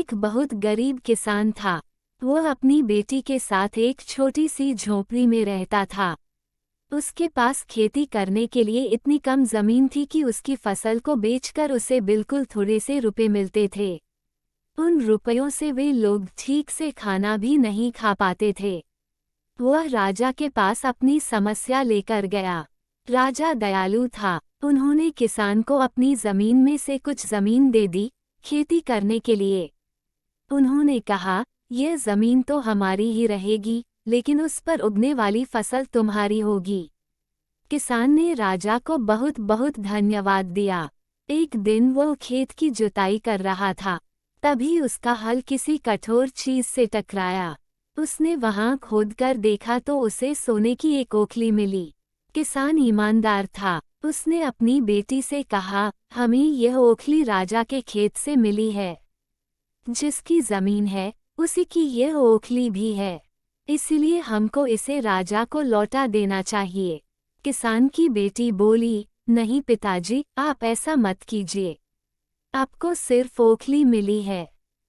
एक बहुत गरीब किसान था। वो अपनी बेटी के साथ एक छोटी सी झोपड़ी में रहता था। उसके पास खेती करने के लिए इतनी कम जमीन थी कि उसकी फसल को बेचकर उसे बिल्कुल थोड़े से रुपए मिलते थे। उन रुपयों से वे लोग ठीक से खाना भी नहीं खा पाते थे। वह राजा के पास अपनी समस्या लेकर गया। राजा दयालु था। उन्होंने किसान को अपनी जमीन में से कुछ जमीन दे दी खेती करने के लिए। उन्होंने कहा, यह जमीन तो हमारी ही रहेगी, लेकिन उस पर उगने वाली फसल तुम्हारी होगी। किसान ने राजा को बहुत बहुत धन्यवाद दिया। एक दिन वो खेत की जुताई कर रहा था, तभी उसका हल किसी कठोर चीज से टकराया। उसने वहां खोदकर देखा तो उसे सोने की एक ओखली मिली। किसान ईमानदार था। उसने अपनी बेटी से कहा, हमें यह ओखली राजा के खेत से मिली है। जिसकी जमीन है उसी की यह ओखली भी है, इसलिए हमको इसे राजा को लौटा देना चाहिए। किसान की बेटी बोली, नहीं पिताजी, आप ऐसा मत कीजिए। आपको सिर्फ ओखली मिली है।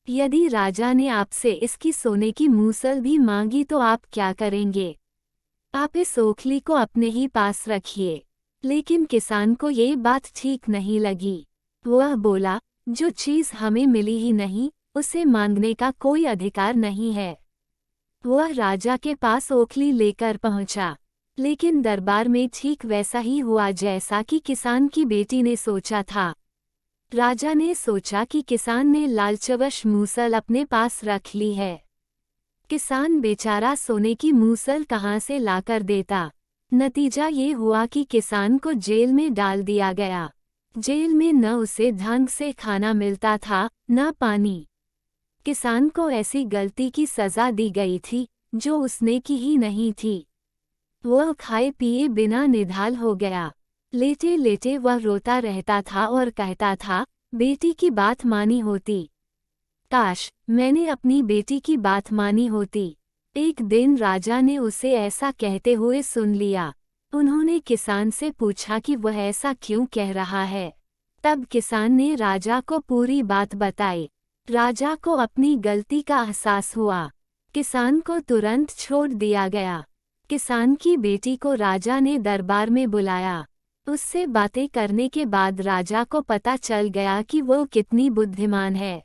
यदि राजा ने आपसे इसकी सोने की मूसल भी मांगी तो आप क्या करेंगे? आप इस ओखली को अपने ही पास रखिए। लेकिन किसान को ये बात ठीक नहीं लगी। वह बोला, जो चीज हमें मिली ही नहीं उसे मांगने का कोई अधिकार नहीं है। वह राजा के पास ओखली लेकर पहुंचा, लेकिन दरबार में ठीक वैसा ही हुआ जैसा कि किसान की बेटी ने सोचा था। राजा ने सोचा कि किसान ने लालचवश मूसल अपने पास रख ली है। किसान बेचारा सोने की मूसल कहाँ से लाकर देता। नतीजा ये हुआ कि किसान को जेल में डाल दिया गया। जेल में न उसे ढंग से खाना मिलता था, न पानी। किसान को ऐसी गलती की सजा दी गई थी जो उसने की ही नहीं थी। वह खाए पिए बिना निढाल हो गया। लेटे लेटे वह रोता रहता था और कहता था, बेटी की बात मानी होती। काश मैंने अपनी बेटी की बात मानी होती। एक दिन राजा ने उसे ऐसा कहते हुए सुन लिया। उन्होंने किसान से पूछा कि वह ऐसा क्यों कह रहा है। तब किसान ने राजा को पूरी बात बताई। राजा को अपनी गलती का एहसास हुआ। किसान को तुरंत छोड़ दिया गया। किसान की बेटी को राजा ने दरबार में बुलाया। उससे बातें करने के बाद राजा को पता चल गया कि वो कितनी बुद्धिमान है।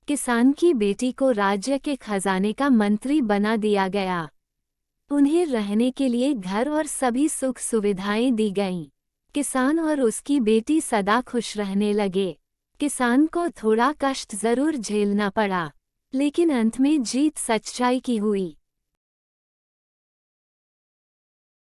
किसान की बेटी को राज्य के खजाने का मंत्री बना दिया गया। उन्हें रहने के लिए घर और सभी सुख सुविधाएं दी गईं। किसान और उसकी बेटी सदा खुश रहने लगे। किसान को थोड़ा कष्ट जरूर झेलना पड़ा, लेकिन अंत में जीत सच्चाई की हुई।